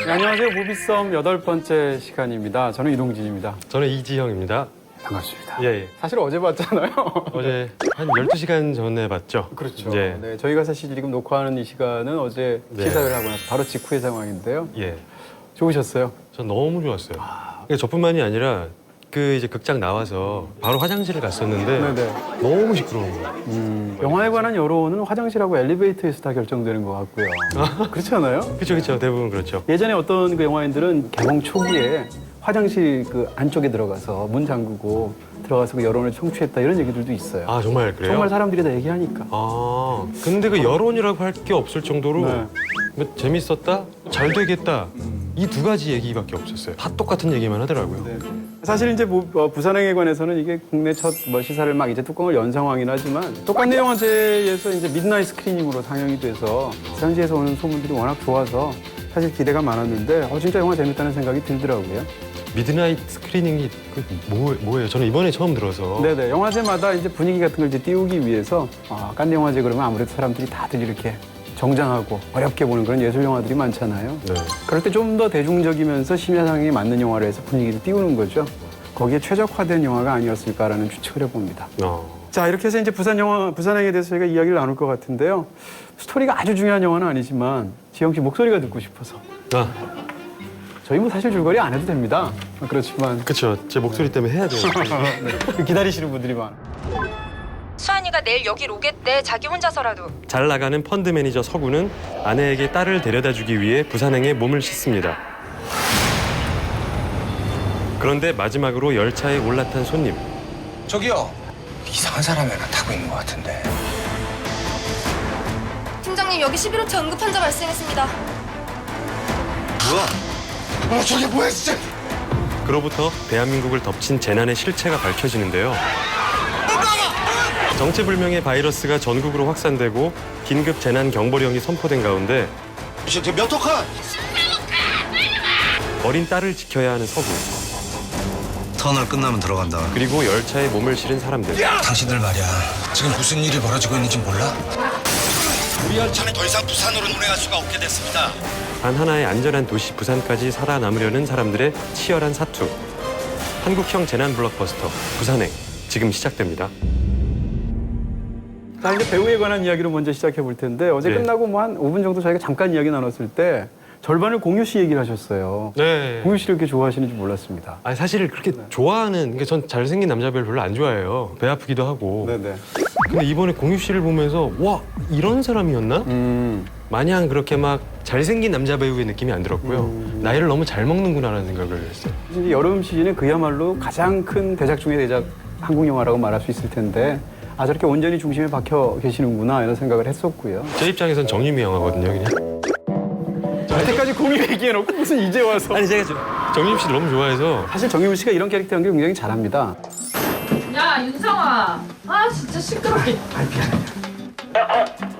네, 안녕하세요. 무비썸 8번째 시간입니다. 저는 이동진입니다. 저는 이지형입니다. 반갑습니다. 예. 사실 어제 봤잖아요. 어제 한 12시간 전에 봤죠? 그렇죠. 예. 네, 저희가 사실 지금 녹화하는 이 시간은 어제 네. 시사회를 하고 나서 바로 직후의 상황인데요. 예. 좋으셨어요? 전 너무 좋았어요. 그러니까 저뿐만이 아니라 그 이제 극장 나와서 바로 화장실을 갔었는데 네네. 너무 시끄러운 거예요. 영화에 관한 여론은 화장실하고 엘리베이터에서 다 결정되는 것 같고요. 그렇지 않아요? 그렇죠. 대부분 그렇죠. 예전에 어떤 그 영화인들은 개봉 초기에 화장실 그 안쪽에 들어가서 문 잠그고 들어가서 그 여론을 청취했다 이런 얘기들도 있어요. 아, 정말 그래요? 정말 사람들이 다 얘기하니까. 아, 근데 그 여론이라고 할 게 없을 정도로 네. 뭐 재밌었다? 잘 되겠다? 이 두 가지 얘기밖에 없었어요. 다 똑같은 얘기만 하더라고요. 네. 사실 이제 부산행에 관해서는 이게 국내 첫 시사를 막 이제 뚜껑을 연 상황이긴 하지만 똑같은 영화제에서 이제 미드나잇 스크리닝으로 상영이 돼서 부산시에서 오는 소문들이 워낙 좋아서 사실 기대가 많았는데 진짜 영화 재밌다는 생각이 들더라고요. 미드나잇 스크리닝이 그 뭐예요? 저는 이번에 처음 들어서. 네네. 영화제마다 이제 분위기 같은 걸 이제 띄우기 위해서 칸 영화제 그러면 아무래도 사람들이 다들 이렇게 정장하고 어렵게 보는 그런 예술 영화들이 많잖아요. 네. 그럴 때 좀 더 대중적이면서 심야상에 맞는 영화를 해서 분위기를 띄우는 거죠. 거기에 최적화된 영화가 아니었을까라는 추측을 해봅니다. 자, 이렇게 해서 이제 부산행에 대해서 저희가 이야기를 나눌 것 같은데요. 스토리가 아주 중요한 영화는 아니지만 지영 씨 목소리가 듣고 싶어서. 저희 뭐 사실 줄거리 안 해도 됩니다. 그렇지만 그렇죠. 제 목소리 때문에 해야 돼요. 네. 기다리시는 분들이 많아요. 수환이가 내일 여길 오겠대. 자기 혼자서라도. 잘 나가는 펀드 매니저 서구는 아내에게 딸을 데려다주기 위해 부산행에 몸을 싣습니다. 그런데 마지막으로 열차에 올라탄 손님. 저기요. 이상한 사람이 하나 타고 있는 것 같은데. 팀장님, 여기 11호차 응급 환자 발생했습니다. 뭐야? 저게 뭐야 진짜? 그로부터 대한민국을 덮친 재난의 실체가 밝혀지는데요. 정체불명의 바이러스가 전국으로 확산되고 긴급 재난 경보령이 선포된 가운데 저몇 호칸? 어린 딸을 지켜야 하는 서구, 터널 끝나면 들어간다. 그리고 열차에 몸을 실은 사람들. 당신들 말이야. 지금 무슨 일이 벌어지고 있는지 몰라? 우리 열차는 더 이상 부산으로 운행할 수가 없게 됐습니다. 단 하나의 안전한 도시 부산까지 살아남으려는 사람들의 치열한 사투. 한국형 재난 블록버스터 부산행 지금 시작됩니다. 자, 이제 배우에 관한 이야기로 먼저 시작해 볼 텐데 어제 네. 끝나고 뭐 한 5분 정도 저희가 잠깐 이야기 나눴을 때 절반을 공유 씨 얘기를 하셨어요. 네. 공유 씨를 이렇게 좋아하시는지 몰랐습니다. 아니 사실 그렇게 좋아하는, 그러니까 전 잘생긴 남자 배우 별로 안 좋아해요. 배 아프기도 하고. 네네. 근데 이번에 공유 씨를 보면서 와, 이런 사람이었나? 마냥 그렇게 막 잘생긴 남자 배우의 느낌이 안 들었고요. 나이를 너무 잘 먹는구나라는 생각을 했어요. 이제 여름 시즌에 그야말로 가장 큰 대작 중의 대작 한국 영화라고 말할 수 있을 텐데 저렇게 온전히 중심에 박혀 계시는구나 이런 생각을 했었고요. 제 입장에선 정유미 영화거든요, 그냥. 여태까지 공유 얘기해놓고 무슨 이제 와서. 아니 제가 정유미 씨 너무 좋아해서. 사실 정유미 씨가 이런 캐릭터 연기를 굉장히 잘합니다. 야, 윤성아. 아, 진짜 시끄럽게.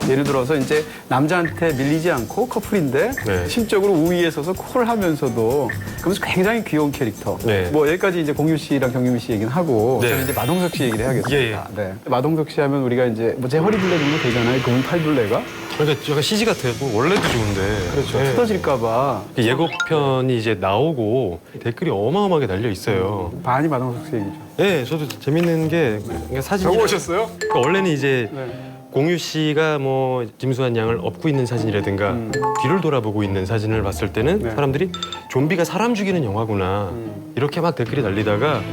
예를 들어서 이제 남자한테 밀리지 않고 커플인데 네. 심적으로 우위에 서서 콜을 하면서도 그러면서 굉장히 귀여운 캐릭터. 네. 뭐 여기까지 이제 공유 씨랑 정유미 씨 얘기는 하고 네. 저는 이제 마동석 씨 얘기를 해야겠습니다. 네. 마동석 씨 하면 우리가 이제 뭐 제 허리둘레 정도 되잖아요. 그분 팔둘레가. 그러니까 제가 CG 같아요. 뭐 원래도 좋은데. 그렇죠. 네. 뜯어질까 봐 예고편이 이제 나오고 댓글이 어마어마하게 달려 있어요. 반이 마동석 씨 얘기죠. 네, 저도 재밌는 게 그러니까 사진이. 적어오셨어요? 그러니까 원래는 이제 네. 공유 씨가 뭐 김수환 양을 업고 있는 사진이라든가 뒤를 돌아보고 있는 사진을 봤을 때는 네. 사람들이 좀비가 사람 죽이는 영화구나 이렇게 막 댓글이 달리다가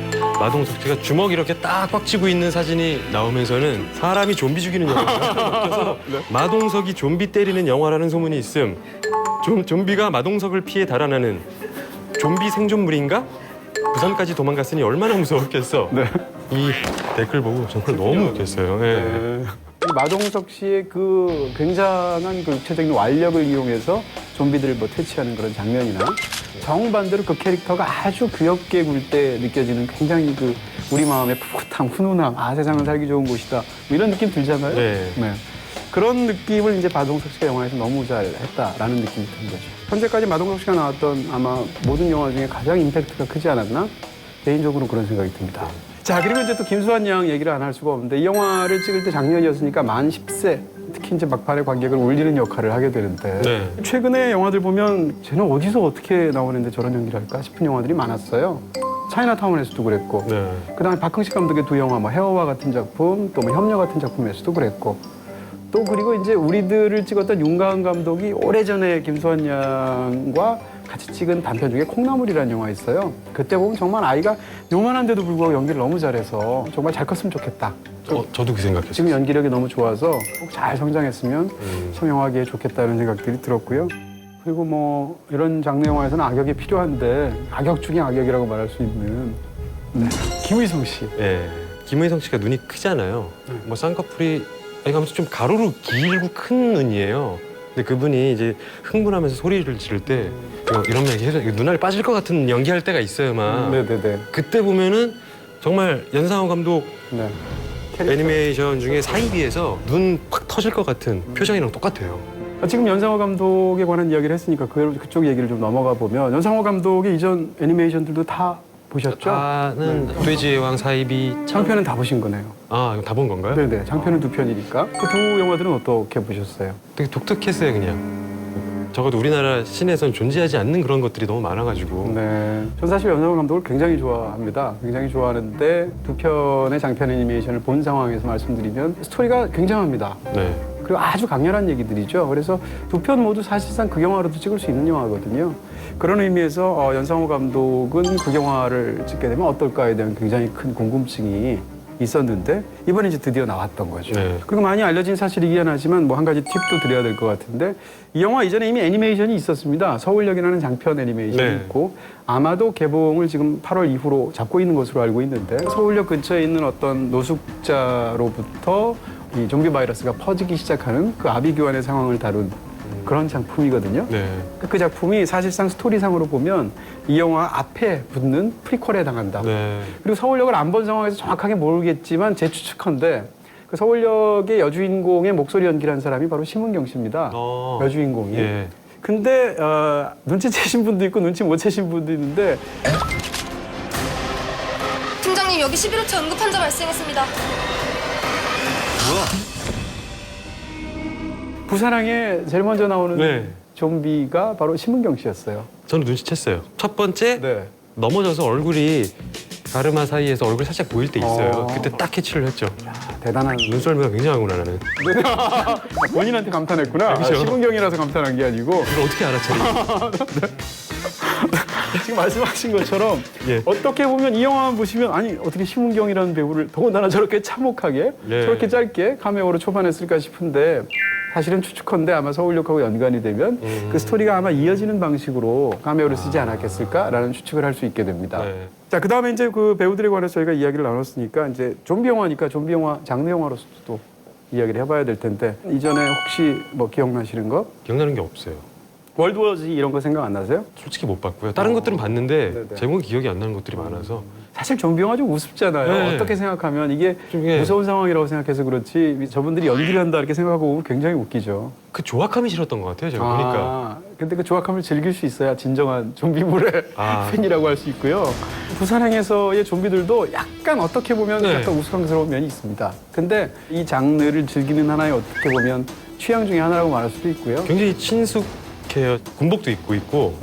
마동석 씨가 주먹 이렇게 딱 꽉 쥐고 있는 사진이 나오면서는 사람이 좀비 죽이는 영화구나. 네. 마동석이 좀비 때리는 영화라는 소문이 있음. 좀비가 마동석을 피해 달아나는 좀비 생존물인가? 부산까지 도망갔으니 얼마나 무서웠겠어. 네. 이 댓글 보고 정말 너무 웃겼어요. 네. 이 마동석 씨의 그 굉장한 그 육체적인 완력을 이용해서 좀비들을 뭐 퇴치하는 그런 장면이나 정반대로 그 캐릭터가 아주 귀엽게 굴 때 느껴지는 굉장히 그 우리 마음의 풋풋함, 훈훈함, 세상은 살기 좋은 곳이다. 뭐 이런 느낌 들잖아요. 네. 그런 느낌을 이제 마동석 씨가 영화에서 너무 잘 했다라는 느낌이 든 거죠. 현재까지 마동석 씨가 나왔던 아마 모든 영화 중에 가장 임팩트가 크지 않았나? 개인적으로 그런 생각이 듭니다. 자, 그리고 이제 또 김수환 양 얘기를 안 할 수가 없는데 이 영화를 찍을 때 작년이었으니까 만 10세 특히 이제 막판에 관객을 울리는 역할을 하게 되는데 네. 최근에 영화들 보면 쟤는 어디서 어떻게 나오는데 저런 연기를 할까 싶은 영화들이 많았어요. 차이나타운에서도 그랬고 네. 그다음에 박흥식 감독의 두 영화 뭐 헤어와 같은 작품 또 뭐 협녀 같은 작품에서도 그랬고 또 그리고 이제 우리들을 찍었던 윤가은 감독이 오래전에 김수환 양과 같이 찍은 단편 중에 콩나물이라는 영화 있어요. 그때 보면 정말 아이가 요만한데도 불구하고 연기를 너무 잘해서 정말 잘 컸으면 좋겠다. 저도 그 생각했어요. 지금 연기력이 너무 좋아서 꼭 잘 성장했으면 참 영화계에 좋겠다는 생각들이 들었고요. 그리고 뭐 이런 장르 영화에서는 악역이 필요한데 악역 중에 악역이라고 말할 수 있는 김의성 씨. 예. 김의성 씨가 눈이 크잖아요. 뭐 쌍꺼풀이 아무튼 좀 가로로 길고 큰 눈이에요. 근데 그분이 이제 흥분하면서 소리를 지를 때 이러면 계속 눈알 빠질 것 같은 연기할 때가 있어요, 막. 네네네. 그때 보면은 정말 연상호 감독 네. 애니메이션 중에 사이비에서 눈 팍 터질 것 같은 표정이랑 똑같아요. 지금 연상호 감독에 관한 이야기를 했으니까 그쪽 얘기를 좀 넘어가 보면 연상호 감독의 이전 애니메이션들도 다 보셨죠? 다는 돼지의 왕 사이비 장편은 다 보신 거네요. 아, 이거 다 본 건가요? 네네. 장편은 두 편이니까. 그 두 영화들은 어떻게 보셨어요? 되게 독특했어요, 그냥. 적어도 우리나라 시내에선 존재하지 않는 그런 것들이 너무 많아가지고. 네. 전 사실 연상호 감독을 굉장히 좋아합니다. 굉장히 좋아하는데 두 편의 장편 애니메이션을 본 상황에서 말씀드리면 스토리가 굉장합니다. 네. 그리고 아주 강렬한 얘기들이죠. 그래서 두 편 모두 사실상 극영화로도 찍을 수 있는 영화거든요. 그런 의미에서 연상호 감독은 극영화를 찍게 되면 어떨까에 대한 굉장히 큰 궁금증이 있었는데 이번에 이제 드디어 나왔던 거죠. 네. 그리고 많이 알려진 사실이긴 하지만 뭐 한 가지 팁도 드려야 될 것 같은데 이 영화 이전에 이미 애니메이션이 있었습니다. 서울역이라는 장편 애니메이션이 네. 있고 아마도 개봉을 지금 8월 이후로 잡고 있는 것으로 알고 있는데 서울역 근처에 있는 어떤 노숙자로부터 이 좀비 바이러스가 퍼지기 시작하는 그 아비규환의 상황을 다룬 그런 작품이거든요. 네. 그 작품이 사실상 스토리상으로 보면 이 영화 앞에 붙는 프리퀄에 해당한다. 네. 그리고 서울역을 안 본 상황에서 정확하게 모르겠지만 제 추측컨대 그 서울역의 여주인공의 목소리 연기를 한 사람이 바로 심은경 씨입니다. 여주인공이. 예. 근데 눈치채신 분도 있고 눈치 못 채신 분도 있는데 팀장님 여기 11호차 응급 환자 발생했습니다. 부산항에 제일 먼저 나오는 네. 좀비가 바로 심은경 씨였어요. 저는 눈치챘어요. 첫 번째 네. 넘어져서 얼굴이 가르마 사이에서 얼굴이 살짝 보일 때 있어요. 어. 그때 딱 캐치를 했죠. 대단한. 눈썰미가 굉장하구나 나는. 본인한테 감탄했구나. 그렇죠. 심은경이라서 감탄한 게 아니고 이걸 어떻게 알았죠? 지금 말씀하신 것처럼 예. 어떻게 보면 이 영화만 보시면 아니 어떻게 심은경이라는 배우를 더군다나 저렇게 참혹하게 예. 저렇게 짧게 카메오로 초반했을까 싶은데 사실은 추측컨대 아마 서울역하고 연관이 되면 그 스토리가 아마 이어지는 방식으로 카메오를 쓰지 않았겠을까라는 추측을 할 수 있게 됩니다. 네. 자, 그다음에 이제 그 배우들에 관해서 저희가 이야기를 나눴으니까 이제 좀비 영화니까 좀비 영화 장르 영화로서도 또 이야기를 해봐야 될 텐데 이전에 혹시 뭐 기억나시는 거? 기억나는 게 없어요. 월드워 Z 이런 거 생각 안 나세요? 솔직히 못 봤고요. 다른 것들은 봤는데 네네. 제목이 기억이 안 나는 것들이 많아서. 사실 좀비 영화 좀 우습잖아요. 네. 어떻게 생각하면 이게 좀, 예. 무서운 상황이라고 생각해서 그렇지 저분들이 연기를 한다 이렇게 생각하고 보면 굉장히 웃기죠. 그 조악함이 싫었던 것 같아요. 제가 보니까. 근데 그 조악함을 즐길 수 있어야 진정한 좀비물의 아. 팬이라고 할 수 있고요. 부산행에서의 좀비들도 약간 어떻게 보면 네. 약간 우스꽝스러운 면이 있습니다. 근데 이 장르를 즐기는 하나의 어떻게 보면 취향 중에 하나라고 말할 수도 있고요. 굉장히 친숙해요. 군복도 입고 있고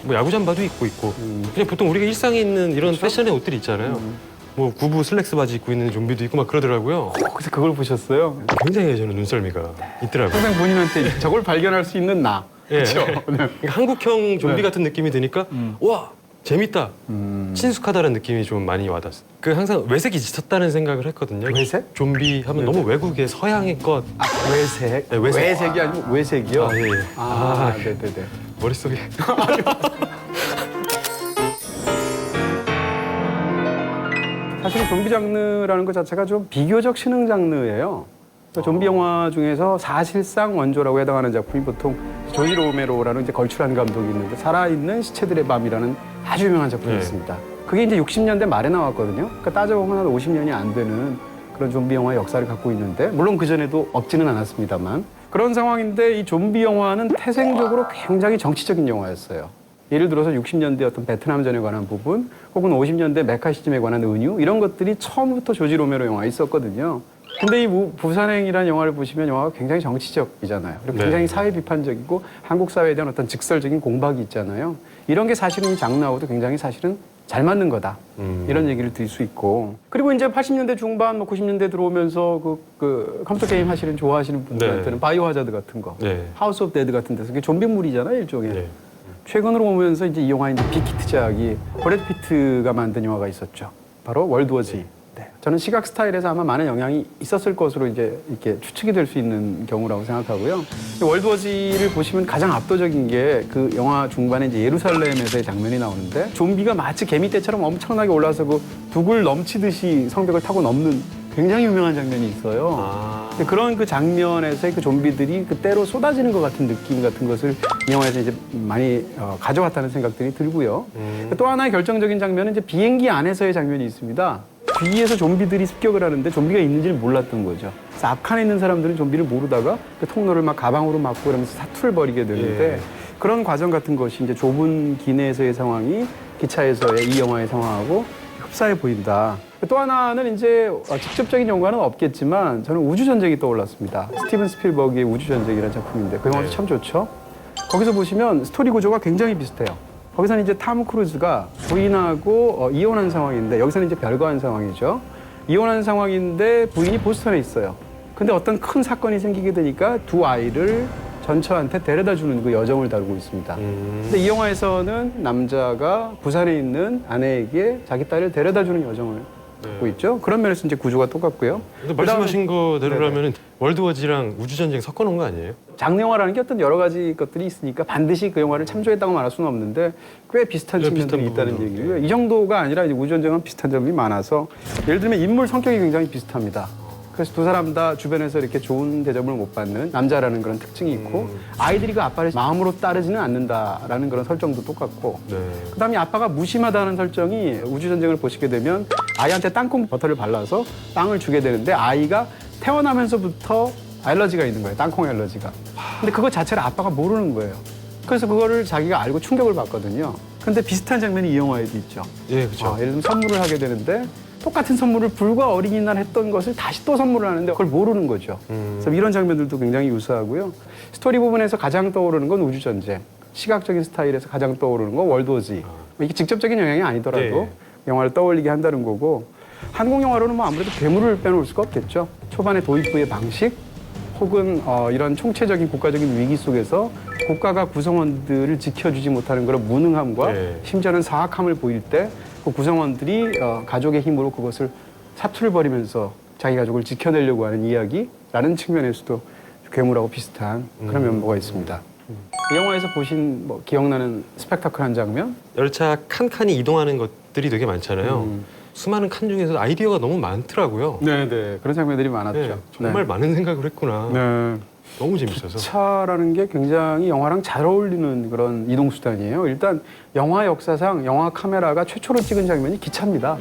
뭐 야구 잠바도 입고 있고 그냥 보통 우리가 일상에 있는 이런 그렇죠? 패션의 옷들이 있잖아요. 뭐 구부 슬랙스 바지 입고 있는 좀비도 있고 막 그러더라고요. 그래서 그걸 보셨어요? 굉장히 저는 눈썰미가 있더라고요. 항상 본인한테 저걸 발견할 수 있는 나. 예. 그렇죠? 네. 그러니까 한국형 좀비 네. 같은 느낌이 드니까 와 재밌다, 친숙하다는 느낌이 좀 많이 와닿았어요. 그 항상 외색이 짙었다는 생각을 했거든요. 외색? 좀비 하면 너무 외국의 서양의 것 외색. 네, 외색. 외색이 아니고 외색이요? 아, 예, 예. 네네네. 머릿속에 사실 좀비 장르라는 것 자체가 좀 비교적 신흥 장르예요. 그러니까 좀비 영화 중에서 사실상 원조라고 해당하는 작품이 보통 조지 로메로라는 이제 걸출한 감독이 있는데 살아있는 시체들의 밤이라는 아주 유명한 작품이 네. 있습니다. 그게 이제 60년대 말에 나왔거든요. 그러니까 따져보면 한 50년이 안 되는 그런 좀비 영화의 역사를 갖고 있는데 물론 그전에도 없지는 않았습니다만 그런 상황인데 이 좀비 영화는 태생적으로 굉장히 정치적인 영화였어요. 예를 들어서 60년대 어떤 베트남전에 관한 부분 혹은 50년대 메카 시즘에 관한 은유 이런 것들이 처음부터 조지 로메로 영화에 있었거든요. 근데 이 부산행이라는 영화를 보시면 영화가 굉장히 정치적이잖아요. 그리고 굉장히 네. 사회 비판적이고 한국 사회에 대한 어떤 직설적인 공박이 있잖아요. 이런 게 사실은 이 장르하고도 굉장히 사실은 잘 맞는 거다. 이런 얘기를 드릴 수 있고. 그리고 이제 80년대 중반, 90년대 들어오면서 그 컴퓨터 게임 하시는 좋아하시는 분들한테는 네. 바이오 하자드 같은 거, 네. 하우스 오브 데드 같은 데서 그게 좀비물이잖아요, 일종의. 네. 최근으로 오면서 이제 이 영화 이제 빅히트작이 브래드 피트가 만든 영화가 있었죠. 바로 월드 워 Z. 네. 저는 시각 스타일에서 아마 많은 영향이 있었을 것으로 이제 이렇게 추측이 될 수 있는 경우라고 생각하고요. 월드 워 Z를 보시면 가장 압도적인 게 그 영화 중반에 이제 예루살렘에서의 장면이 나오는데 좀비가 마치 개미떼처럼 엄청나게 올라서 그 북을 넘치듯이 성벽을 타고 넘는 굉장히 유명한 장면이 있어요. 근데 그런 그 장면에서의 그 좀비들이 그때로 쏟아지는 것 같은 느낌 같은 것을 이 영화에서 이제 많이 가져왔다는 생각들이 들고요. 또 하나의 결정적인 장면은 이제 비행기 안에서의 장면이 있습니다. 뒤에서 좀비들이 습격을 하는데 좀비가 있는지를 몰랐던 거죠. 그래서 앞칸에 있는 사람들은 좀비를 모르다가 그 통로를 막 가방으로 막고 그러면서 사투를 벌이게 되는데 그런 과정 같은 것이 이제 좁은 기내에서의 상황이 기차에서의 이 영화의 상황하고 흡사해 보인다. 또 하나는 이제 직접적인 연관은 없겠지만 저는 우주전쟁이 떠올랐습니다. 스티븐 스필버그의 우주전쟁이라는 작품인데 그 영화도 참 좋죠. 거기서 보시면 스토리 구조가 굉장히 비슷해요. 거기서는 이제 탐 크루즈가 부인하고 이혼한 상황인데 여기서는 이제 별거한 상황이죠. 이혼한 상황인데 부인이 보스턴에 있어요. 근데 어떤 큰 사건이 생기게 되니까 두 아이를 전처한테 데려다 주는 그 여정을 다루고 있습니다. 근데 이 영화에서는 남자가 부산에 있는 아내에게 자기 딸을 데려다 주는 여정을 하고 있죠. 그런 면에서 이제 구조가 똑같고요. 근데 말씀하신 거대로라면 월드 워즈랑 우주전쟁 섞어놓은 거 아니에요? 장르 영화라는 게 어떤 여러 가지 것들이 있으니까 반드시 그 영화를 참조했다고 말할 수는 없는데 꽤 비슷한 측면들이 비슷한 있다는 부분도, 얘기고요. 이 정도가 아니라 이제 우주전쟁은 비슷한 점이 많아서 예를 들면 인물 성격이 굉장히 비슷합니다. 그래서 두 사람 다 주변에서 이렇게 좋은 대접을 못 받는 남자라는 그런 특징이 있고 아이들이 그 아빠를 마음으로 따르지는 않는다라는 그런 설정도 똑같고 네. 그다음에 아빠가 무심하다는 설정이 우주전쟁을 보시게 되면 아이한테 땅콩 버터를 발라서 빵을 주게 되는데 아이가 태어나면서부터 알러지가 있는 거예요. 땅콩 알러지가. 근데 그거 자체를 아빠가 모르는 거예요. 그래서 그거를 자기가 알고 충격을 받거든요. 근데 비슷한 장면이 이 영화에도 있죠. 예, 그렇죠. 예를 들면 선물을 하게 되는데 똑같은 선물을 불과 어린이날 했던 것을 다시 또 선물을 하는데 그걸 모르는 거죠. 그래서 이런 장면들도 굉장히 유사하고요. 스토리 부분에서 가장 떠오르는 건 우주전쟁. 시각적인 스타일에서 가장 떠오르는 건 월드 워 Z. 이게 직접적인 영향이 아니더라도 네. 영화를 떠올리게 한다는 거고 한국 영화로는 뭐 아무래도 괴물을 빼놓을 수가 없겠죠. 초반에 도입부의 방식 혹은 이런 총체적인 국가적인 위기 속에서 국가가 구성원들을 지켜주지 못하는 그런 무능함과 네. 심지어는 사악함을 보일 때 그 구성원들이 가족의 힘으로 그것을 사투를 벌이면서 자기 가족을 지켜내려고 하는 이야기라는 측면에서도 괴물하고 비슷한 그런 면모가 있습니다. 이 영화에서 보신 뭐 기억나는 스펙타클한 장면? 열차 칸칸이 이동하는 것들이 되게 많잖아요. 수많은 칸 중에서 아이디어가 너무 많더라고요. 네네 그런 장면들이 많았죠. 네, 정말 많은 생각을 했구나. 네. 너무 재밌어서. 차라는 게 굉장히 영화랑 잘 어울리는 그런 이동 수단이에요. 일단 영화 역사상 영화 카메라가 최초로 찍은 장면이 기차입니다.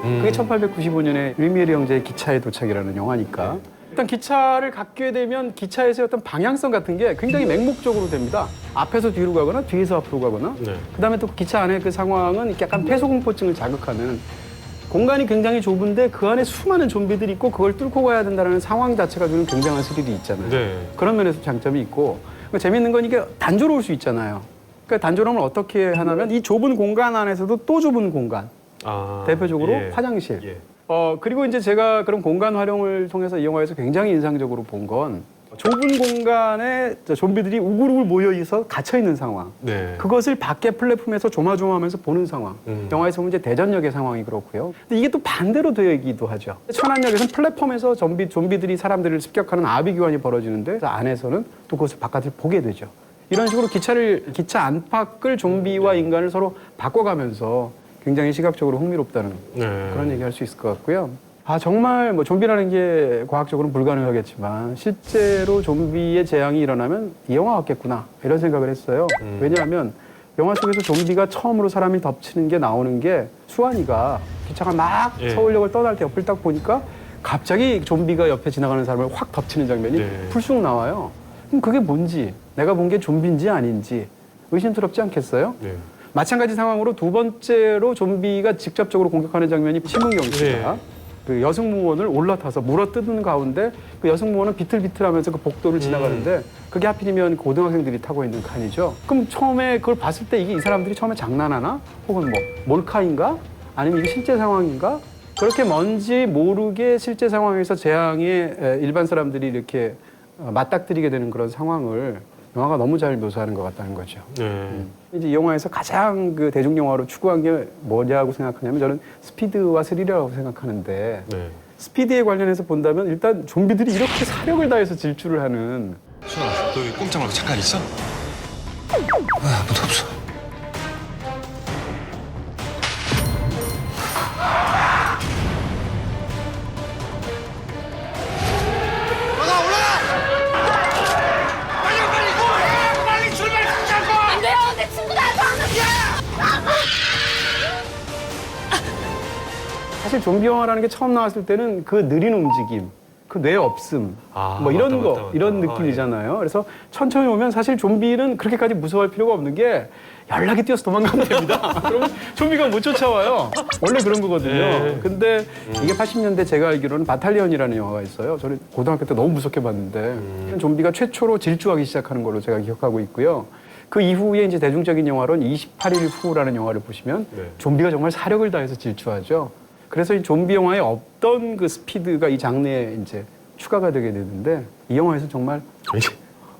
그게 1895년에 루미에르 형제의 기차의 도착이라는 영화니까. 일단 기차를 갖게 되면 기차에서의 어떤 방향성 같은 게 굉장히 맹목적으로 됩니다. 앞에서 뒤로 가거나 뒤에서 앞으로 가거나. 네. 그다음에 또 기차 안에 그 상황은 약간 폐소공포증을 자극하는 공간이 굉장히 좁은데 그 안에 수많은 좀비들이 있고 그걸 뚫고 가야 된다는 상황 자체가 주는 굉장한 스릴이 있잖아요. 네. 그런 면에서 장점이 있고 재밌는 건 이게 단조로울 수 있잖아요. 그러니까 단조로움을 어떻게 하냐면 이 좁은 공간 안에서도 또 좁은 공간. 아, 대표적으로 예. 화장실. 예. 그리고 이제 제가 그런 공간 활용을 통해서 이 영화에서 굉장히 인상적으로 본 건 좁은 공간에 좀비들이 우글우글 모여 있어 갇혀 있는 상황. 네. 그것을 밖에 플랫폼에서 조마조마하면서 보는 상황. 영화에서 보면 이제 대전역의 상황이 그렇고요. 근데 이게 또 반대로 되기도 하죠. 천안역에서는 플랫폼에서 좀비들이 사람들을 습격하는 아비규환이 벌어지는데 그 안에서는 또 그것을 바깥을 보게 되죠. 이런 식으로 기차 안팎을 좀비와 인간을 서로 바꿔가면서 굉장히 시각적으로 흥미롭다는 네. 그런 얘기 할 수 있을 것 같고요. 정말 뭐 좀비라는 게 과학적으로는 불가능하겠지만 실제로 좀비의 재앙이 일어나면 이 영화 같겠구나 이런 생각을 했어요. 왜냐하면 영화 속에서 좀비가 처음으로 사람이 덮치는 게 나오는 게 수환이가 기차가 막 예. 서울역을 떠날 때 옆을 딱 보니까 갑자기 좀비가 옆에 지나가는 사람을 확 덮치는 장면이 네. 풀쑥 나와요. 그럼 그게 뭔지 내가 본 게 좀비인지 아닌지 의심스럽지 않겠어요? 네. 마찬가지 상황으로 두 번째로 좀비가 직접적으로 공격하는 장면이 심은경 씨가 네. 그 여승무원을 올라타서 물어뜯는 가운데 그 여승무원은 비틀비틀하면서 그 복도를 지나가는데 그게 하필이면 고등학생들이 타고 있는 칸이죠. 그럼 처음에 그걸 봤을 때 이게 이 사람들이 처음에 장난하나? 혹은 뭐 몰카인가? 아니면 이게 실제 상황인가? 그렇게 뭔지 모르게 실제 상황에서 재앙에 일반 사람들이 이렇게 맞닥뜨리게 되는 그런 상황을 영화가 너무 잘 묘사하는 것 같다는 거죠. 이제 이 영화에서 가장 그 대중 영화로 추구한 게 뭐냐고 생각하냐면 저는 스피드와 스릴이라고 생각하는데 스피드에 관련해서 본다면 일단 좀비들이 이렇게 사력을 다해서 질주를 하는 수아, 너 왜 꼼짝 말고 잠깐 있어? 아무도 없어. 안 돼요! 내 친구가 사실 좀비 영화라는 게 처음 나왔을 때는 그 느린 움직임, 그 뇌 없음, 뭐 이런 맞다, 거, 맞다, 맞다. 이런 느낌이잖아요. 그래서 천천히 오면 사실 좀비는 그렇게까지 무서워할 필요가 없는 게 연락이 뛰어서 도망가면 됩니다. 그러면 좀비가 못 쫓아와요. 원래 그런 거거든요. 근데 이게 80년대 제가 알기로는 바탈리언이라는 영화가 있어요. 저는 고등학교 때 너무 무섭게 봤는데 좀비가 최초로 질주하기 시작하는 걸로 제가 기억하고 있고요. 그 이후에 이제 대중적인 영화로는 28일 후라는 영화를 보시면 좀비가 정말 사력을 다해서 질주하죠. 그래서 이 좀비 영화의 없던 그 스피드가 이 장르에 이제 추가가 되게 되는데 이 영화에서 정말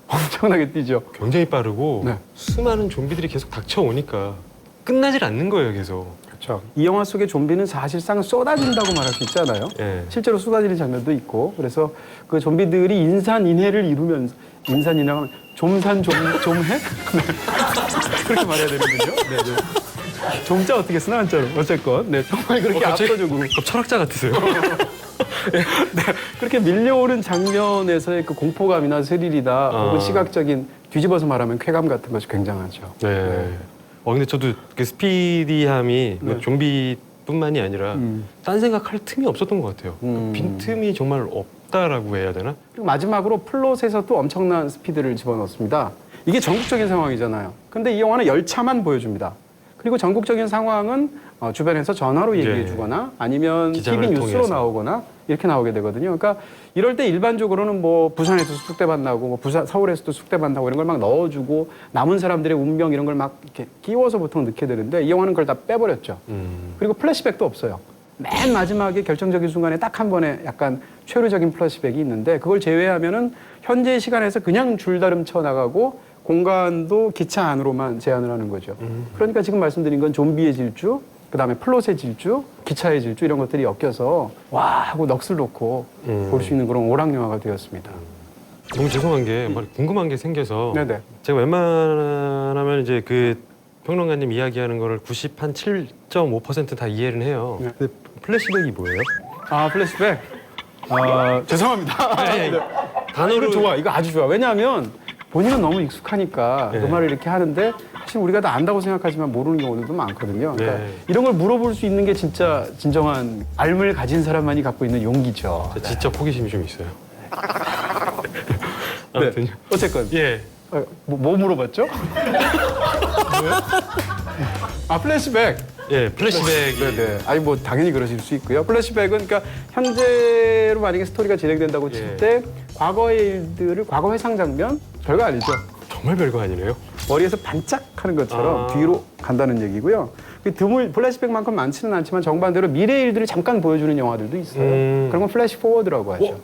엄청나게 뛰죠. 굉장히 빠르고 네. 수많은 좀비들이 계속 닥쳐오니까 끝나질 않는 거예요, 계속. 그렇죠. 이 영화 속의 좀비는 사실상 쏟아진다고 말할 수 있잖아요. 예. 실제로 쏟아지는 장면도 있고 그래서 그 좀비들이 인산인해를 이루면서 인산인해하면 좀해? 그렇게 말해야 되는군요. 네, 네. 좀자 어떻게 쓰나 한자로 어쨌건 네 정말 그렇게 압도적으로 철학자 같으세요. 네, 그렇게 밀려오는 장면에서의 그 공포감이나 스릴이다 혹은 시각적인 뒤집어서 말하면 쾌감 같은 것이 굉장하죠. 네. 근데 저도 그 스피디함이 뭐 좀비뿐만이 아니라 딴 생각할 틈이 없었던 것 같아요. 그 빈틈이 정말 없다라고 해야 되나? 그리고 마지막으로 플롯에서 또 엄청난 스피드를 집어넣습니다. 이게 전국적인 상황이잖아요. 근데 이 영화는 열차만 보여줍니다. 그리고 전국적인 상황은 주변에서 전화로 얘기해 주거나 아니면 기장을 TV 뉴스로 통해서. 나오거나 이렇게 나오게 되거든요. 그러니까 이럴 때 일반적으로는 뭐 부산에서 숙대밭 나고 뭐 서울에서도 숙대밭 나고 이런 걸 막 넣어주고 남은 사람들의 운명 이런 걸 막 이렇게 끼워서 보통 넣게 되는데 이 영화는 그걸 다 빼버렸죠. 그리고 플래시백도 없어요. 맨 마지막에 결정적인 순간에 딱 한 번에 약간 최후적인 플래시백이 있는데 그걸 제외하면은 현재 시간에서 그냥 줄다름 쳐 나가고 공간도 기차 안으로만 제한을 하는 거죠. 그러니까 지금 말씀드린 건 좀비의 질주, 그다음에 플롯의 질주, 기차의 질주 이런 것들이 엮여서 와 하고 넋을 놓고 볼 수 있는 그런 오락 영화가 되었습니다. 너무 죄송한 게 궁금한 게 생겨서 네네. 제가 웬만하면 이제 그 평론가님 이야기하는 거를 97.5% 다 이해를 해요. 네. 근데 플래시백이 뭐예요? 아 플래시백. 죄송합니다. 네. 단어로 이거 좋아. 이거 아주 좋아. 왜냐하면 본인은 너무 익숙하니까 네. 그 말을 이렇게 하는데 사실 우리가 다 안다고 생각하지만 모르는 경우들도 많거든요. 그러니까 네. 이런 걸 물어볼 수 있는 게 진짜 진정한 알을 가진 사람만이 갖고 있는 용기죠. 저 진짜 호기심이 좀 있어요. 네. 아무튼 어쨌건 예. 뭐 물어봤죠? 뭐요? 아 플래시백. 예, 플래시백이 네네. 아니 뭐 당연히 그러실 수 있고요. 플래시백은 그러니까 현재로 만약에 스토리가 진행된다고 칠 예. 때 과거의 일들을 과거 회상 장면 별거 아니죠. 정말 별거 아니네요. 머리에서 반짝하는 것처럼 아. 뒤로 간다는 얘기고요. 드물 플래시백만큼 많지는 않지만 정반대로 미래 일들을 잠깐 보여주는 영화들도 있어요. 그런 건 플래시 포워드라고 하죠.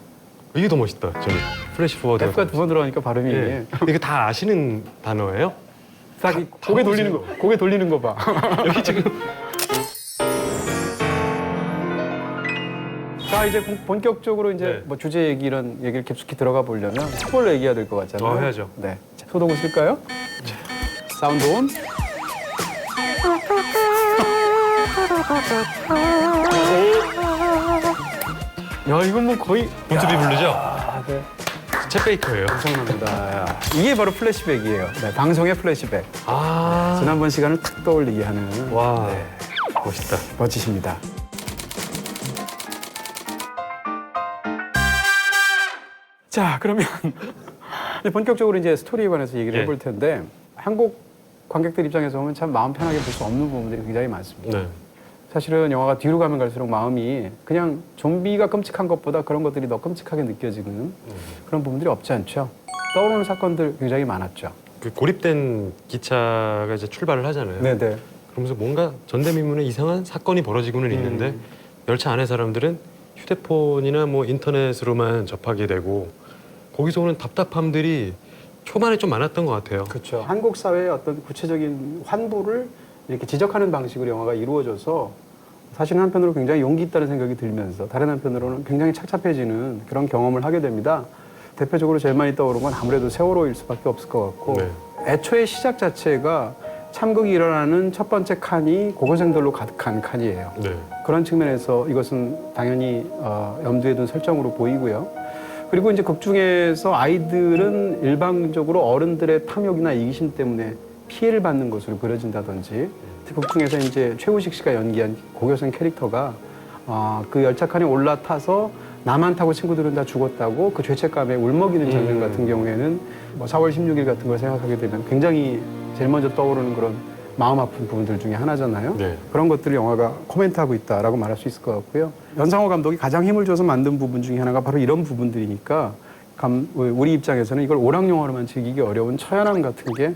이게 더 멋있다. 저는 플래시 포워드. F가 두 번 들어가니까 발음이 예. 이거 다 아시는 단어예요? 딱 고개 돌리는 거, 고개 돌리는 거 봐. 여기 지금 자 이제 본격적으로 이제 네. 뭐 주제 얘기 이런 얘기를 깊숙이 들어가 보려면 스포일러 얘기해야 될 것 같잖아요. 해야죠. 네. 자, 소독을 쓸까요? 사운드 온. 야 이건 뭐 거의 본투비 부르죠? 아, 네. 챗 베이커예요. 엄청납니다. 야, 이게 바로 플래시백이에요. 네, 방송의 플래시백. 아, 지난번 시간을 탁 떠올리게 하는. 와, 네, 멋있다. 멋지십니다. 자, 그러면 이제 본격적으로 이제 스토리에 관해서 얘기를 예. 해볼 텐데 한국 관객들 입장에서 보면 참 마음 편하게 볼 수 없는 부분들이 굉장히 많습니다. 네. 사실은 영화가 뒤로 가면 갈수록 마음이 그냥 좀비가 끔찍한 것보다 그런 것들이 더 끔찍하게 느껴지는 그런 부분들이 없지 않죠. 떠오르는 사건들 굉장히 많았죠. 그 고립된 기차가 이제 출발을 하잖아요. 네네. 그러면서 뭔가 전대미문에 이상한 사건이 벌어지고는 있는데 열차 안에 사람들은 휴대폰이나 뭐 인터넷으로만 접하게 되고 거기서 오는 답답함들이 초반에 좀 많았던 것 같아요. 그렇죠. 한국 사회의 어떤 구체적인 환부를 이렇게 지적하는 방식으로 영화가 이루어져서 사실 한편으로 굉장히 용기 있다는 생각이 들면서 다른 한편으로는 굉장히 착잡해지는 그런 경험을 하게 됩니다. 대표적으로 제일 많이 떠오르는 건 아무래도 세월호일 수밖에 없을 것 같고 네. 애초에 시작 자체가 참극이 일어나는 첫 번째 칸이 고교생들로 가득한 칸이에요. 네. 그런 측면에서 이것은 당연히 염두에 둔 설정으로 보이고요. 그리고 이제 극 중에서 아이들은 일방적으로 어른들의 탐욕이나 이기심 때문에 피해를 받는 것으로 그려진다든지 극 중에서 이제 최우식 씨가 연기한 고교생 캐릭터가 그 열차칸에 올라타서 나만 타고 친구들은 다 죽었다고 그 죄책감에 울먹이는 장면 같은 경우에는 뭐 4월 16일 같은 걸 생각하게 되면 굉장히 제일 먼저 떠오르는 그런 마음 아픈 부분들 중에 하나잖아요. 네. 그런 것들을 영화가 코멘트하고 있다라고 말할 수 있을 것 같고요. 연상호 감독이 가장 힘을 줘서 만든 부분 중에 하나가 바로 이런 부분들이니까 우리 입장에서는 이걸 오락 영화로만 즐기기 어려운 처연함 같은 게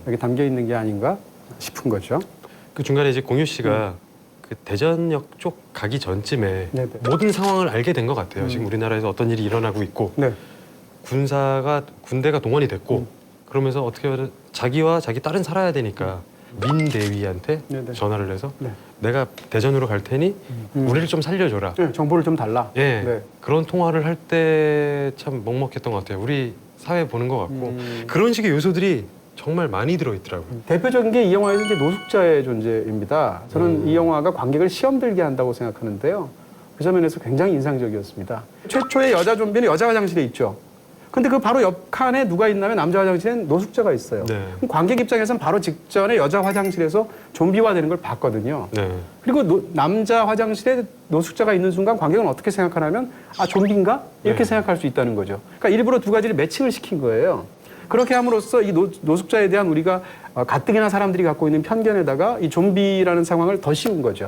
여기 담겨 있는 게 아닌가 싶은 거죠. 그 중간에 이제 공유 씨가 그 대전역 쪽 가기 전쯤에 네네. 모든 상황을 알게 된 것 같아요. 지금 우리나라에서 어떤 일이 일어나고 있고 네. 군대가 동원이 됐고 그러면서 어떻게 보면 자기와 자기 딸은 살아야 되니까 민 대위한테 네네. 전화를 해서 네. 내가 대전으로 갈 테니 우리를 좀 살려줘라. 네, 정보를 좀 달라. 예, 네. 그런 통화를 할 때 참 먹먹했던 것 같아요. 우리 사회 보는 것 같고 그런 식의 요소들이 정말 많이 들어있더라고요. 대표적인 게 이 영화에서 이제 노숙자의 존재입니다. 저는 이 영화가 관객을 시험 들게 한다고 생각하는데요. 그 점에서 굉장히 인상적이었습니다. 최초의 여자 좀비는 여자 화장실에 있죠. 근데 그 바로 옆 칸에 누가 있냐면 남자 화장실엔 노숙자가 있어요. 네. 그럼 관객 입장에서는 바로 직전에 여자 화장실에서 좀비화되는 걸 봤거든요. 네. 그리고 남자 화장실에 노숙자가 있는 순간 관객은 어떻게 생각하냐면 아 좀비인가? 이렇게 네. 생각할 수 있다는 거죠. 그러니까 일부러 두 가지를 매칭을 시킨 거예요. 그렇게 함으로써 이 노숙자에 대한 우리가 가뜩이나 사람들이 갖고 있는 편견에다가 이 좀비라는 상황을 더 씌운 거죠.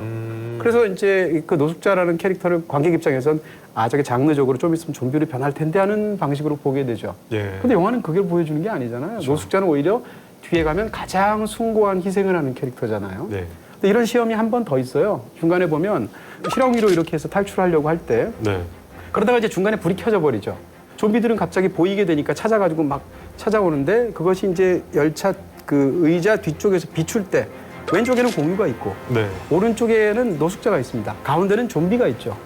그래서 이제 그 노숙자라는 캐릭터를 관객 입장에선 아 저게 장르적으로 좀 있으면 좀비로 변할 텐데 하는 방식으로 보게 되죠. 예. 근데 영화는 그걸 보여주는 게 아니잖아요. 그렇죠. 노숙자는 오히려 뒤에 가면 가장 숭고한 희생을 하는 캐릭터잖아요. 네. 근데 이런 시험이 한 번 더 있어요. 중간에 보면 실형위로 이렇게 해서 탈출하려고 할 때 네. 그러다가 이제 중간에 불이 켜져 버리죠. 좀비들은 갑자기 보이게 되니까 찾아가지고 막 찾아오는데 그것이 이제 열차 그 의자 뒤쪽에서 비출 때 왼쪽에는 공유가 있고 네. 오른쪽에는 노숙자가 있습니다. 가운데는 좀비가 있죠.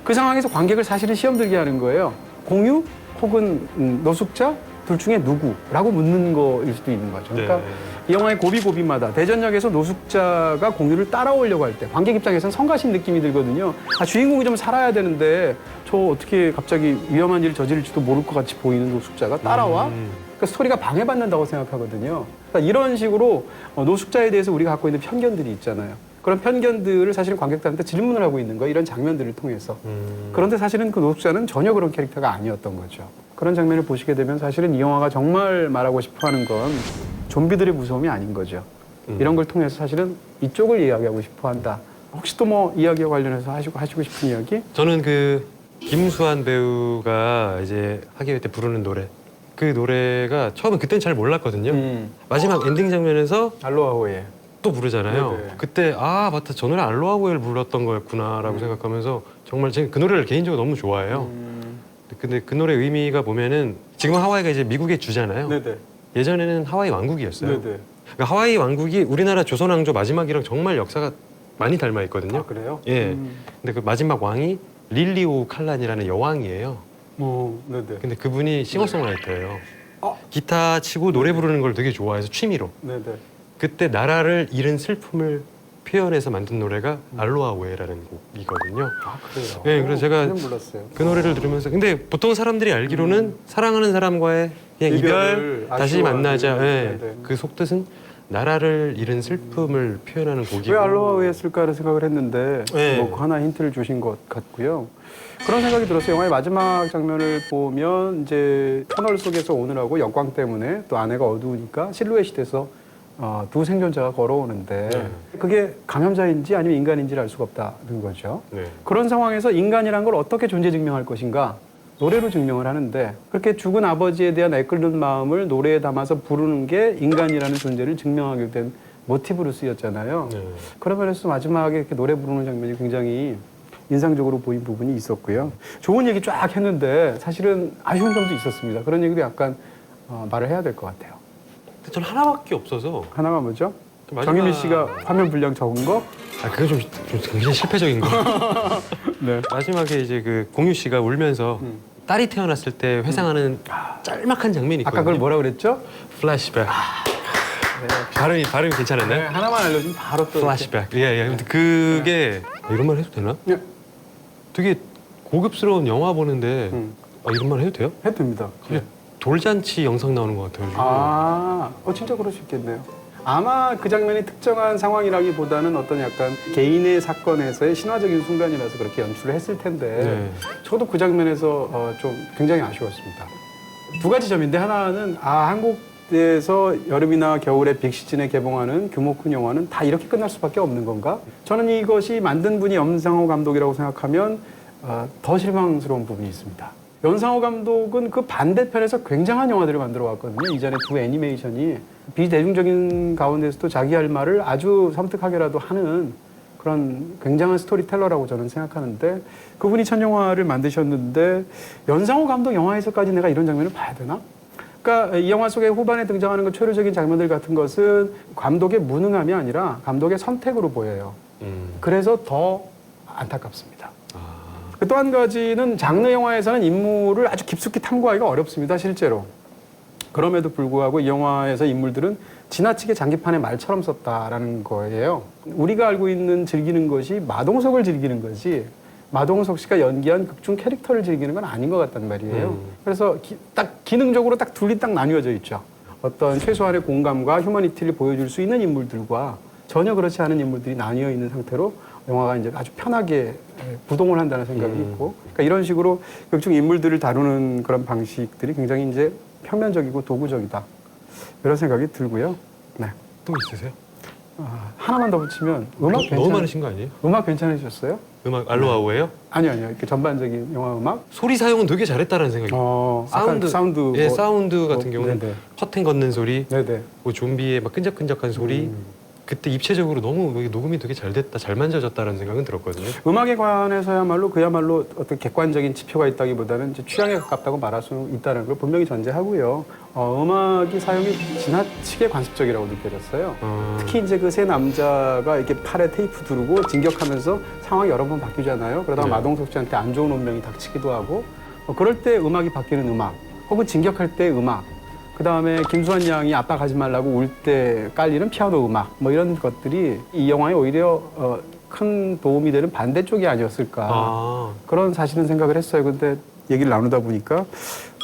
그 상황에서 관객을 사실은 시험 들게 하는 거예요. 공유 혹은 노숙자 둘 중에 누구라고 묻는 거일 수도 있는 거죠. 그러니까 네. 이 영화의 고비고비마다 대전역에서 노숙자가 공유를 따라오려고 할 때 관객 입장에서는 성가신 느낌이 들거든요. 아, 주인공이 좀 살아야 되는데 저 어떻게 갑자기 위험한 일을 저지를지도 모를 것 같이 보이는 노숙자가 따라와? 그러니까 스토리가 방해받는다고 생각하거든요. 그러니까 이런 식으로 노숙자에 대해서 우리가 갖고 있는 편견들이 있잖아요. 그런 편견들을 사실은 관객들한테 질문을 하고 있는 거예요. 이런 장면들을 통해서. 그런데 사실은 그 노숙자는 전혀 그런 캐릭터가 아니었던 거죠. 그런 장면을 보시게 되면 사실은 이 영화가 정말 말하고 싶어 하는 건 좀비들의 무서움이 아닌 거죠. 이런 걸 통해서 사실은 이쪽을 이야기하고 싶어 한다. 혹시 또 뭐 이야기와 관련해서 하시고 싶은 이야기? 저는 그 김수환 배우가 이제 하계회 때 부르는 노래 그 노래가 처음에 그때는 잘 몰랐거든요. 마지막 엔딩 장면에서 알로하호에. 또 부르잖아요. 네네. 그때 아 맞다 저 노래 알로하고엘 불렀던 거였구나라고 생각하면서 정말 제가 그 노래를 개인적으로 너무 좋아해요. 근데 그 노래 의미가 보면은 지금 하와이가 이제 미국의 주잖아요. 네네. 예전에는 하와이 왕국이었어요. 네네. 그러니까 하와이 왕국이 우리나라 조선 왕조 마지막이랑 정말 역사가 많이 닮아 있거든요. 아, 그래요? 예. 근데 그 마지막 왕이 릴리오 칼란이라는 여왕이에요. 네네. 근데 그분이 싱어송라이터예요. 아. 기타 치고 노래 부르는 걸 되게 좋아해서 취미로. 네네. 그때 나라를 잃은 슬픔을 표현해서 만든 노래가 알로하 웨라는 곡이거든요. 아, 그래요? 네, 그래서 제가 그건 몰랐어요. 그 노래를 들으면서 근데 보통 사람들이 알기로는 사랑하는 사람과의 그냥 이별을 이별 다시 아쉬워하는, 만나자. 예. 네네. 그 속뜻은 나라를 잃은 슬픔을 표현하는 곡이고. 왜 알로하에 했을까를 생각을 했는데 네. 뭐 하나 힌트를 주신 것 같고요. 그런 생각이 들었어요. 영화의 마지막 장면을 보면 이제 터널 속에서 오느라고 역광 때문에 또 안에가 어두우니까 실루엣이 돼서 두 생존자가 걸어오는데 그게 감염자인지 아니면 인간인지를 알 수가 없다는 거죠. 네. 그런 상황에서 인간이란 걸 어떻게 존재 증명할 것인가? 노래로 증명을 하는데 그렇게 죽은 아버지에 대한 애끓는 마음을 노래에 담아서 부르는 게 인간이라는 존재를 증명하게 된 모티브로 쓰였잖아요. 네. 그런 면에서 마지막에 이렇게 노래 부르는 장면이 굉장히 인상적으로 보인 부분이 있었고요. 좋은 얘기 쫙 했는데 사실은 아쉬운 점도 있었습니다. 그런 얘기도 약간 말을 해야 될 것 같아요. 근데 저는 하나밖에 없어서. 하나가 뭐죠? 마지막- 정유미 씨가 화면 분량 적은 거? 아, 그게 좀 굉장히 실패적인 거. 네. 마지막에 이제 그 공유 씨가 울면서 딸이 태어났을 때 회상하는 짤막한 장면이 있거든요. 아까 그걸 뭐라 그랬죠? 플래시백. 발음이 괜찮았나요? 네, 하나만 알려주면 바로 또. 플래시백. 예. 근데 그게 이런 말 해도 되나? 네, 되게 고급스러운 영화 보는데 이런 말 해도 돼요? 해도 됩니다. 네. 돌잔치 영상 나오는 것 같아요. 지금. 진짜 그럴 수 있겠네요. 아마 그 장면이 특정한 상황이라기보다는 어떤 약간 개인의 사건에서의 신화적인 순간이라서 그렇게 연출을 했을 텐데 네. 저도 그 장면에서 좀 굉장히 아쉬웠습니다. 두 가지 점인데 하나는 한국에서 여름이나 겨울에 빅시즌에 개봉하는 규모 큰 영화는 다 이렇게 끝날 수밖에 없는 건가? 저는 이것이 만든 분이 염상호 감독이라고 생각하면 더 실망스러운 부분이 있습니다. 연상호 감독은 그 반대편에서 굉장한 영화들을 만들어 왔거든요. 이전에 두 애니메이션이 비대중적인 가운데서도 자기 할 말을 아주 섬뜩하게라도 하는 그런 굉장한 스토리텔러라고 저는 생각하는데 그분이 첫 영화를 만드셨는데 연상호 감독 영화에서까지 내가 이런 장면을 봐야 되나? 그러니까 이 영화 속에 후반에 등장하는 그 초려적인 장면들 같은 것은 감독의 무능함이 아니라 감독의 선택으로 보여요. 그래서 더 안타깝습니다. 또 한 가지는 장르 영화에서는 인물을 아주 깊숙이 탐구하기가 어렵습니다, 실제로. 그럼에도 불구하고 이 영화에서 인물들은 지나치게 장기판의 말처럼 썼다라는 거예요. 우리가 알고 있는 즐기는 것이 마동석을 즐기는 거지 마동석 씨가 연기한 극중 캐릭터를 즐기는 건 아닌 것 같단 말이에요. 그래서 딱 기능적으로 딱 둘이 딱 나뉘어져 있죠. 어떤 최소한의 공감과 휴머니티를 보여줄 수 있는 인물들과 전혀 그렇지 않은 인물들이 나뉘어 있는 상태로 영화가 이제 아주 편하게 구동을 한다는 생각이 있고, 그러니까 이런 식으로 극중 인물들을 다루는 그런 방식들이 굉장히 이제 평면적이고 도구적이다 이런 생각이 들고요. 네. 또 있으세요? 하나만 더 붙이면 너무 많으신 거 아니에요? 음악 괜찮으셨어요? 음악 알로하우예요? 아니요. 이렇게 전반적인 영화 음악. 소리 사용은 되게 잘했다는 생각이 들어요. 사운드. 예, 사운드 같은 경우는 네네. 커튼 걷는 소리, 네네. 뭐 좀비의 막 끈적끈적한 소리. 그때 입체적으로 너무 녹음이 되게 잘 됐다, 잘 만져졌다라는 생각은 들었거든요. 음악에 관해서야말로 그야말로 어떤 객관적인 지표가 있다기보다는 이제 취향에 가깝다고 말할 수 있다는 걸 분명히 전제하고요. 음악이 사용이 지나치게 관습적이라고 느껴졌어요. 특히 이제 그 세 남자가 이렇게 팔에 테이프 두르고 진격하면서 상황이 여러 번 바뀌잖아요. 그러다가 네. 마동석 씨한테 안 좋은 운명이 닥치기도 하고 그럴 때 음악이 바뀌는 음악 혹은 진격할 때 음악 그 다음에 김수환 양이 아빠 가지 말라고 울 때 깔리는 피아노 음악 뭐 이런 것들이 이 영화에 오히려 큰 도움이 되는 반대쪽이 아니었을까 그런 사실은 생각을 했어요. 근데 얘기를 나누다 보니까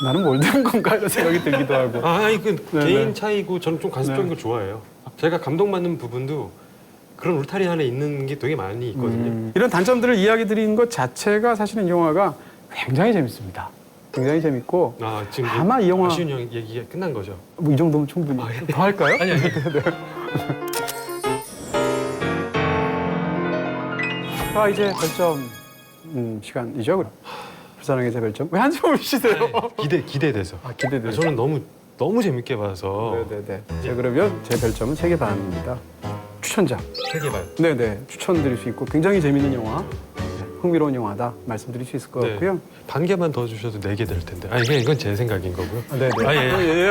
나는 뭘 된 건가 이런 생각이 들기도 하고. 아니 그 네네. 개인 차이고 저는 좀 관습적인 네. 걸 좋아해요. 제가 감동받는 부분도 그런 울타리 안에 있는 게 되게 많이 있거든요. 이런 단점들을 이야기 드리는 것 자체가 사실은 이 영화가 굉장히 재밌습니다. 굉장히 재밌고 지금 아마 이 영화 아쉬운 얘기가 끝난 거죠. 뭐 이 정도면 충분히 더 할까요? 아니. 이제 별점 시간이죠. 그럼 부산항의 제 별점 왜 한숨을 쉬세요? 기대돼서. 기대돼서. 저는 너무 재밌게 봐서 네네네. 자, 그러면 제 별점은 3개 반입니다. 추천작. 3개 반. 네네. 추천드릴 수 있고 굉장히 재밌는 영화, 흥미로운 영화다 말씀드릴 수 있을 것 같고요. 반 개만 더 주셔도 4개 될 텐데. 이건 제 생각인 거고요. 네네.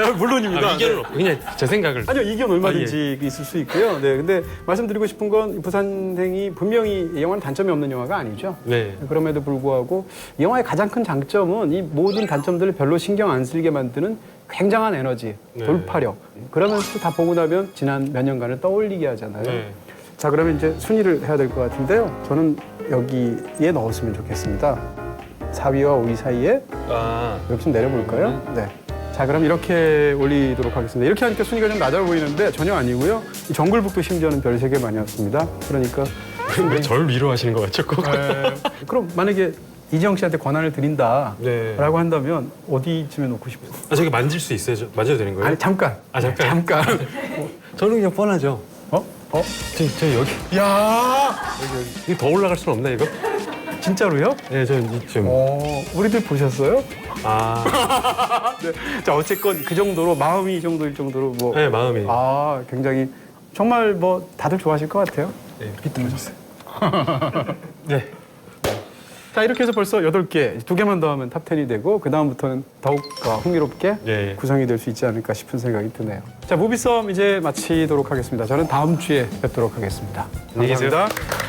예, 물론입니다. 이견은 없고 그냥 제 생각을. 아니요, 이견 얼마든지 있을 수 있고요. 네, 근데 말씀드리고 싶은 건 부산행이 분명히 이 영화는 단점이 없는 영화가 아니죠. 네. 그럼에도 불구하고 이 영화의 가장 큰 장점은 이 모든 단점들을 별로 신경 안 쓰게 만드는 굉장한 에너지, 네. 돌파력. 그러면서 다 보고 나면 지난 몇 년간을 떠올리게 하잖아요. 네. 자, 그러면 이제 순위를 해야 될 것 같은데요. 저는 여기에 넣었으면 좋겠습니다. 4위와 5위 사이에 이렇게 좀 내려볼까요? 네. 자, 그럼 이렇게 올리도록 하겠습니다. 이렇게 하니까 순위가 좀 낮아 보이는데 전혀 아니고요. 이 정글북도 심지어는 별 3개 많이었습니다. 그러니까 왜 절 위로하시는 것 같죠? 꼭? 그럼 만약에 이지영 씨한테 권한을 드린다라고 네. 한다면 어디쯤에 놓고 싶어요? 저기 만질 수 있어요? 만져도 되는 거예요? 아니, 잠깐. 잠깐. 잠깐. 저는 그냥 뻔하죠. 저 여기 야, 이거 더 올라갈 수는 없나 이거? 진짜로요? 네, 저는 좀. 우리들 보셨어요? 아, 네. 자, 어쨌건 그 정도로 마음이 이 정도일 정도로 뭐. 네, 마음이. 굉장히 정말 뭐 다들 좋아하실 것 같아요. 네, 비뚤어졌어요. 네. 자, 이렇게 해서 벌써 8개, 2개만 더 하면 탑10이 되고 그다음부터는 더욱 흥미롭게 예. 구성이 될 수 있지 않을까 싶은 생각이 드네요. 자, 무비썸 이제 마치도록 하겠습니다. 저는 다음 주에 뵙도록 하겠습니다. 안녕히 계세요. 감사합니다.